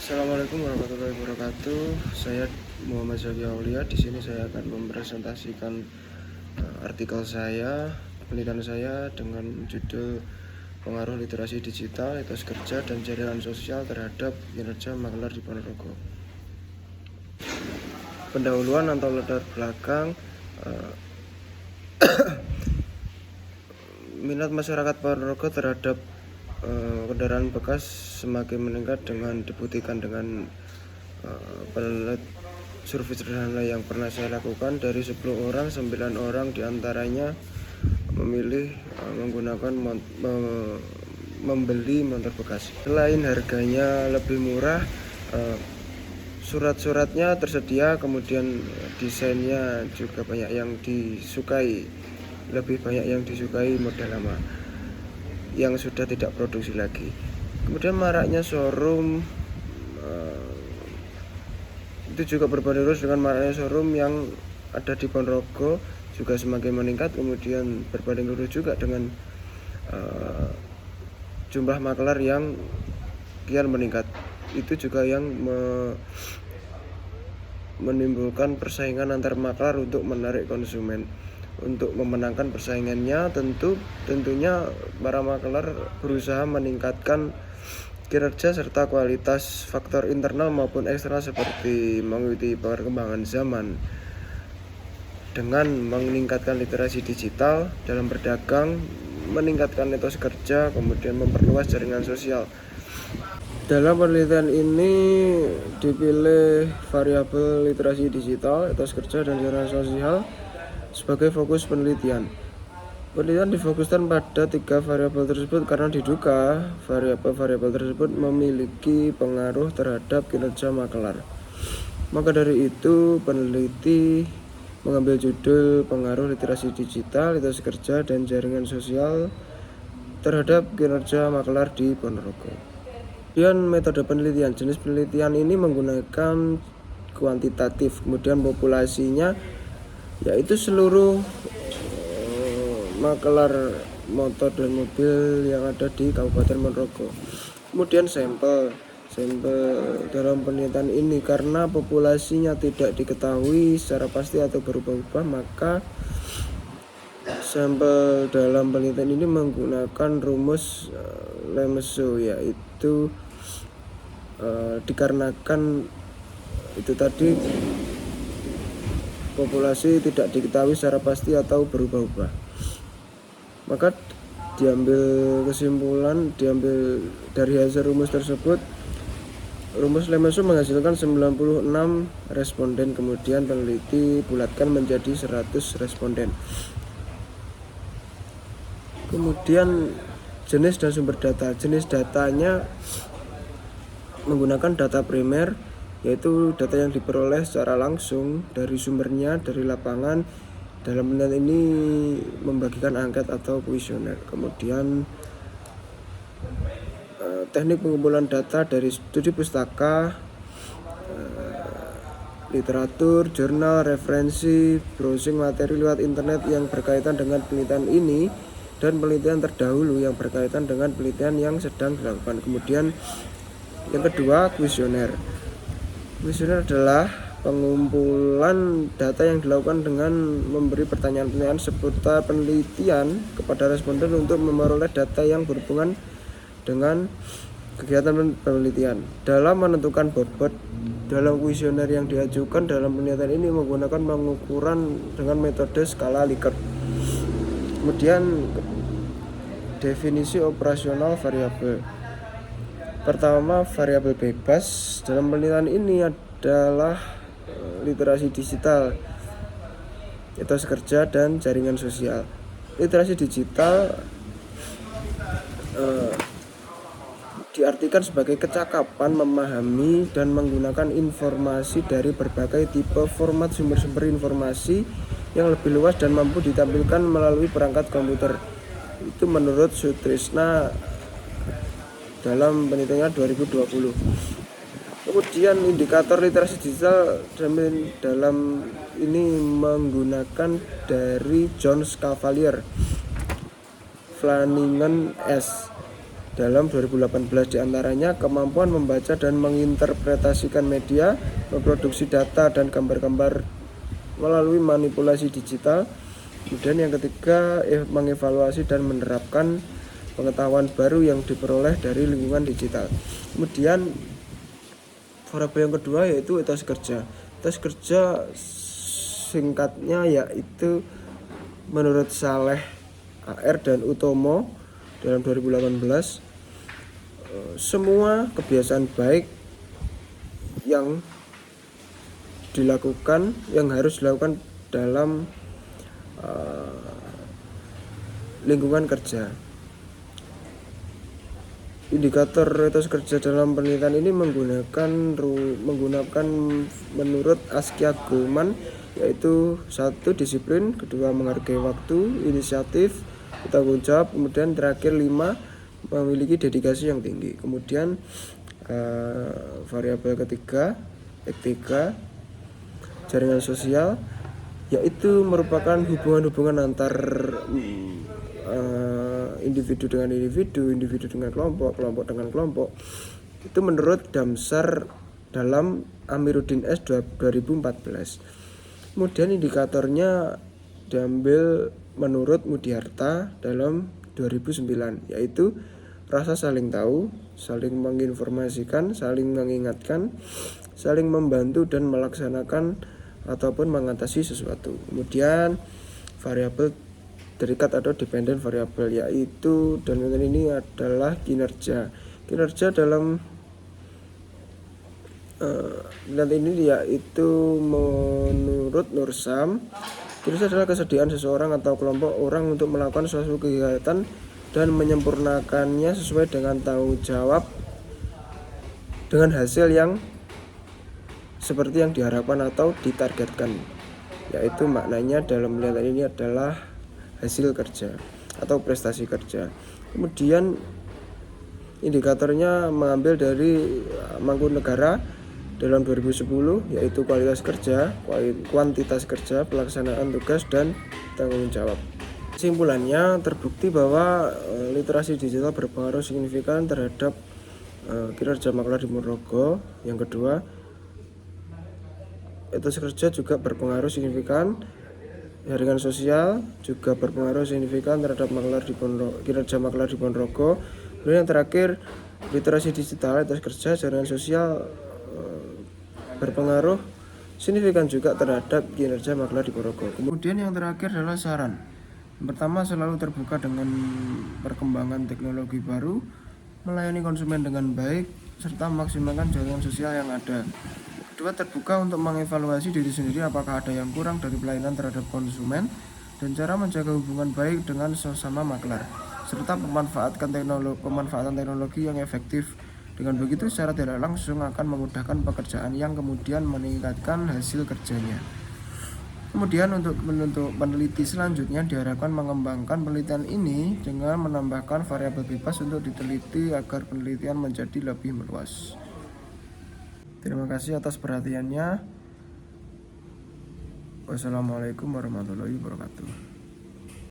Assalamualaikum warahmatullahi wabarakatuh. Saya Muhammad Zaki Aulia. Di sini saya akan mempresentasikan artikel saya, penelitian saya dengan judul pengaruh literasi digital, etos kerja dan jaringan sosial terhadap kinerja makelar di Ponorogo. Pendahuluan atau latar belakang, minat masyarakat Ponorogo terhadap kendaraan bekas semakin meningkat dengan dibuktikan dengan survei sederhana yang pernah saya lakukan. Dari 10 orang, 9 orang diantaranya memilih menggunakan membeli motor bekas. Selain harganya lebih murah, surat-suratnya tersedia, kemudian desainnya juga banyak yang disukai, lebih banyak yang disukai model lama yang sudah tidak produksi lagi. Kemudian maraknya showroom, itu juga berbanding lurus dengan maraknya showroom yang ada di Ponorogo juga semakin meningkat. Kemudian berbanding lurus juga dengan jumlah makelar yang kian meningkat. Itu juga yang menimbulkan persaingan antar makelar untuk menarik konsumen. Untuk memenangkan persaingannya, tentunya para makelar berusaha meningkatkan kinerja serta kualitas faktor internal maupun eksternal seperti mengikuti perkembangan zaman dengan meningkatkan literasi digital dalam berdagang, meningkatkan etos kerja, kemudian memperluas jaringan sosial. Dalam penelitian ini dipilih variabel literasi digital, etos kerja, dan jaringan sosial sebagai fokus penelitian. Penelitian difokuskan pada 3 variabel tersebut karena diduga variabel-variabel tersebut memiliki pengaruh terhadap kinerja makelar. Maka dari itu, peneliti mengambil judul pengaruh literasi digital, etos kerja, dan jaringan sosial terhadap kinerja makelar di Ponorogo. Kemudian metode penelitian. Jenis penelitian ini menggunakan kuantitatif, kemudian populasinya yaitu seluruh makelar motor dan mobil yang ada di Kabupaten Ponorogo. Kemudian sampel dalam penelitian ini, karena populasinya tidak diketahui secara pasti atau berubah-ubah, maka sampel dalam penelitian ini menggunakan rumus Lemeso, yaitu dikarenakan itu tadi populasi tidak diketahui secara pasti atau berubah-ubah, maka diambil dari hasil rumus tersebut. Rumus Lemeso menghasilkan 96 responden, kemudian peneliti bulatkan menjadi 100 responden. Kemudian jenis dan sumber data. Jenis datanya menggunakan data primer, yaitu data yang diperoleh secara langsung dari sumbernya, dari lapangan. Dalam penelitian ini membagikan angket atau kuesioner. Kemudian teknik pengumpulan data dari studi pustaka, literatur, jurnal, referensi, browsing materi lewat internet yang berkaitan dengan penelitian ini, dan penelitian terdahulu yang berkaitan dengan penelitian yang sedang dilakukan. Kemudian yang kedua, kuesioner. Kuesioner adalah pengumpulan data yang dilakukan dengan memberi pertanyaan-pertanyaan seputar penelitian kepada responden untuk memperoleh data yang berhubungan dengan kegiatan penelitian. Dalam menentukan bobot dalam kuesioner yang diajukan dalam penelitian ini menggunakan pengukuran dengan metode skala Likert. Kemudian definisi operasional variabel. Pertama, variabel bebas dalam penelitian ini adalah literasi digital, etos kerja, dan jaringan sosial. Literasi digital diartikan sebagai kecakapan memahami dan menggunakan informasi dari berbagai tipe format sumber-sumber informasi yang lebih luas dan mampu ditampilkan melalui perangkat komputer. Itu menurut Sutrisna dalam penelitiannya 2020. Kemudian indikator literasi digital dalam ini menggunakan dari Jones Cavalier, Flanagan S. dalam 2018, diantaranya kemampuan membaca dan menginterpretasikan media, memproduksi data dan gambar-gambar melalui manipulasi digital. Kemudian yang ketiga, mengevaluasi dan menerapkan pengetahuan baru yang diperoleh dari lingkungan digital. Kemudian variabel yang kedua yaitu etos kerja. Etos kerja singkatnya yaitu menurut Saleh AR dan Utomo dalam 2018, semua kebiasaan baik yang harus dilakukan dalam lingkungan kerja. Indikator etos kerja dalam penelitian ini menggunakan menurut Askia Goleman, yaitu 1. disiplin, 2. menghargai waktu, inisiatif, tanggung jawab, kemudian terakhir 5. memiliki dedikasi yang tinggi. Kemudian variabel ketiga, etika, jaringan sosial, yaitu merupakan hubungan-hubungan antar individu dengan individu, individu dengan kelompok, kelompok dengan kelompok. Itu menurut Damsar dalam Amiruddin S 2014. Kemudian indikatornya diambil menurut Mudiarta dalam 2009, yaitu rasa saling tahu, saling menginformasikan, saling mengingatkan, saling membantu dan melaksanakan ataupun mengatasi sesuatu. Kemudian variabel terikat atau dependent variabel, yaitu dan ini adalah kinerja. Kinerja dalam ini yaitu menurut Nursam, kinerja adalah kesediaan seseorang atau kelompok orang untuk melakukan suatu kegiatan dan menyempurnakannya sesuai dengan tanggung jawab dengan hasil yang seperti yang diharapkan atau ditargetkan, yaitu maknanya dalam penelitian ini adalah hasil kerja atau prestasi kerja. Kemudian indikatornya mengambil dari Mangkunegara dalam 2010, yaitu kualitas kerja, kuantitas kerja, pelaksanaan tugas, dan tanggung jawab. Kesimpulannya, terbukti bahwa literasi digital berpengaruh signifikan terhadap kinerja makelar di Ponorogo. Yang kedua, etos kerja juga berpengaruh signifikan. Jaringan sosial juga berpengaruh signifikan terhadap kinerja makelar di Ponorogo. Kemudian yang terakhir, literasi digital, etos kerja, jaringan sosial berpengaruh signifikan juga terhadap kinerja makelar di Ponorogo. Kemudian yang terakhir adalah saran. Yang pertama, selalu terbuka dengan perkembangan teknologi baru, melayani konsumen dengan baik, serta memaksimalkan jaringan sosial yang ada. Kedua, terbuka untuk mengevaluasi diri sendiri apakah ada yang kurang dari pelayanan terhadap konsumen dan cara menjaga hubungan baik dengan sesama makelar, serta pemanfaatan teknologi yang efektif. Dengan begitu, secara tidak langsung akan memudahkan pekerjaan yang kemudian meningkatkan hasil kerjanya. Kemudian untuk peneliti selanjutnya diharapkan mengembangkan penelitian ini dengan menambahkan variabel bebas untuk diteliti agar penelitian menjadi lebih meluas. Terima kasih atas perhatiannya. Wassalamualaikum warahmatullahi wabarakatuh.